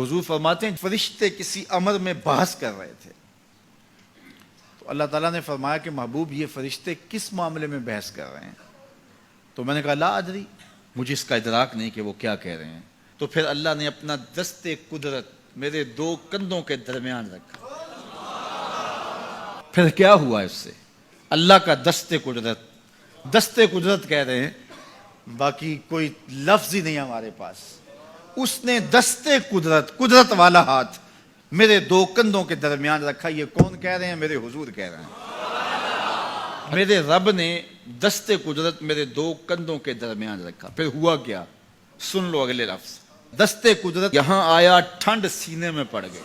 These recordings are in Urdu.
حضور فرماتے ہیں فرشتے کسی امر میں بحث کر رہے تھے، تو اللہ تعالیٰ نے فرمایا کہ محبوب یہ فرشتے کس معاملے میں بحث کر رہے ہیں؟ تو میں نے کہا لا ادری، مجھے اس کا ادراک نہیں کہ وہ کیا کہہ رہے ہیں۔ تو پھر اللہ نے اپنا دست قدرت میرے دو کندھوں کے درمیان رکھا۔ پھر کیا ہوا اس سے؟ اللہ کا دست قدرت کہہ رہے ہیں، باقی کوئی لفظ ہی نہیں ہمارے پاس۔ اس نے دست قدرت والا ہاتھ میرے دو کندھوں کے درمیان رکھا۔ یہ کون کہہ رہے ہیں؟ میرے حضور کہہ رہے ہیں۔ میرے رب نے دست قدرت میرے دو کندھوں کے درمیان رکھا۔ پھر ہوا کیا؟ سن لو اگلے لفظ۔ دست قدرت یہاں آیا، ٹھنڈ سینے میں پڑ گئی۔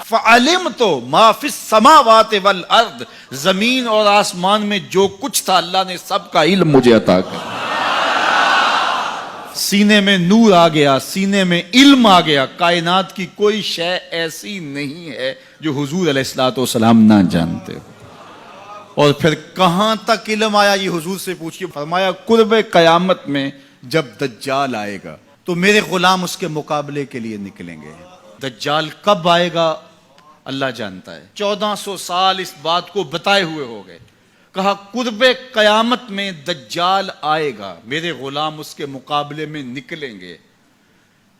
فَعَلِمْتُ مَا فِي السَّمَاوَاتِ وَالْأَرْضِ، زمین اور آسمان میں جو کچھ تھا اللہ نے سب کا علم مجھے عطا کیا۔ سینے میں نور آ گیا، سینے میں علم آ گیا۔ کائنات کی کوئی شے ایسی نہیں ہے جو حضور علیہ الصلوۃ والسلام نہ جانتے ہو۔ اور پھر کہاں تک علم آیا یہ حضور سے پوچھیے۔ فرمایا قرب قیامت میں جب دجال آئے گا تو میرے غلام اس کے مقابلے کے لیے نکلیں گے۔ دجال کب آئے گا اللہ جانتا ہے۔ 1400 سال اس بات کو بتائے ہوئے ہو گئے۔ کہا قرب قیامت میں دجال آئے گا، میرے غلام اس کے مقابلے میں نکلیں گے۔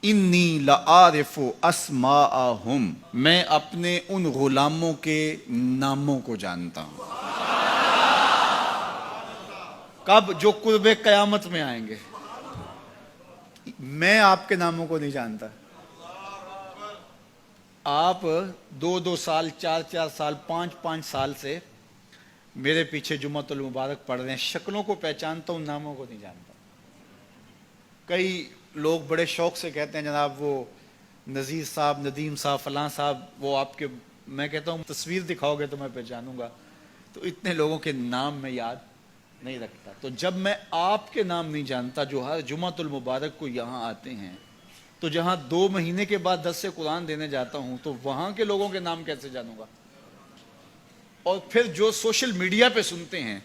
انی لعارف اسماءہم، میں اپنے ان غلاموں کے ناموں کو جانتا ہوں۔ کب؟ جو قرب قیامت میں آئیں گے۔ میں آپ کے ناموں کو نہیں جانتا۔ آپ 2 سال 4 سال 5 سال سے میرے پیچھے جمعۃ المبارک پڑھ رہے ہیں، شکلوں کو پہچانتا ہوں، ناموں کو نہیں جانتا۔ کئی لوگ بڑے شوق سے کہتے ہیں جناب وہ نذیر صاحب، ندیم صاحب، فلاں صاحب، وہ آپ کے، میں کہتا ہوں تصویر دکھاؤ گے تو میں پہچانوں گا۔ تو اتنے لوگوں کے نام میں یاد نہیں رکھتا۔ تو جب میں آپ کے نام نہیں جانتا جو ہر جمعۃ المبارک کو یہاں آتے ہیں، تو جہاں 2 مہینے کے بعد درس قرآن دینے جاتا ہوں تو وہاں کے لوگوں کے نام کیسے جانوں گا؟ اور پھر جو سوشل میڈیا پہ سنتے ہیں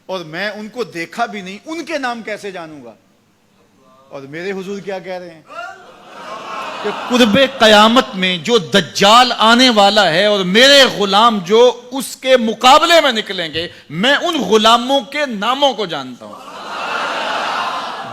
اور میں ان کو دیکھا بھی نہیں، ان کے نام کیسے جانوں گا؟ اور میرے حضور کیا کہہ رہے ہیں کہ قرب قیامت میں جو دجال آنے والا ہے اور میرے غلام جو اس کے مقابلے میں نکلیں گے، میں ان غلاموں کے ناموں کو جانتا ہوں۔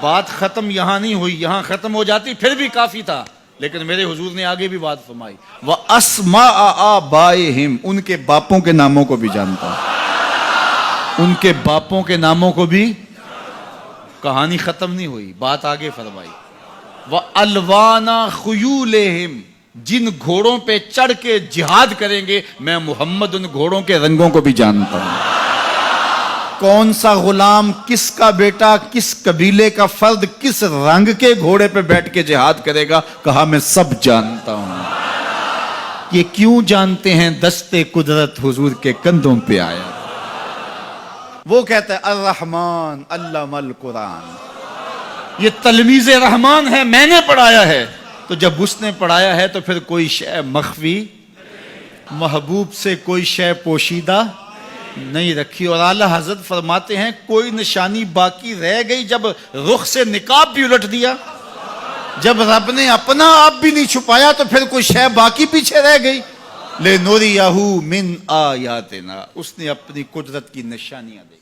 بات ختم یہاں نہیں ہوئی، یہاں ختم ہو جاتی پھر بھی کافی تھا، لیکن میرے حضور نے آگے بھی بات فرمائی۔ وَأَسْمَاءَ آبَائِهِمْ، ان کے باپوں کے ناموں کو بھی جانتا ہوں۔ ان کے باپوں کے ناموں کو بھی۔ کہانی ختم نہیں ہوئی، بات آگے فرمائی۔ وَأَلْوَانَ خُيُولِهِمْ، جن گھوڑوں پہ چڑھ کے جہاد کریں گے میں محمد ان گھوڑوں کے رنگوں کو بھی جانتا ہوں۔ کون سا غلام، کس کا بیٹا، کس قبیلے کا فرد کس رنگ کے گھوڑے پہ بیٹھ کے جہاد کرے گا، کہا میں سب جانتا ہوں۔ یہ کیوں جانتے ہیں؟ دست قدرت حضور کے کندھوں پہ آیا۔ وہ کہتا ہے الرحمن علم القرآن، یہ تلمیذ رحمان ہے، میں نے پڑھایا ہے۔ تو جب اس نے پڑھایا ہے تو پھر کوئی شے مخفی، محبوب سے کوئی شے پوشیدہ نہیں رکھی۔ اور اعلیٰ حضرت فرماتے ہیں کوئی نشانی باقی رہ گئی جب رخ سے نقاب بھی الٹ دیا، جب رب نے اپنا آپ بھی نہیں چھپایا تو پھر کوئی شے باقی پیچھے رہ گئی۔ لِنُرِيَهُ مِنْ آیَاتِنَا، اس نے اپنی قدرت کی نشانیاں دی۔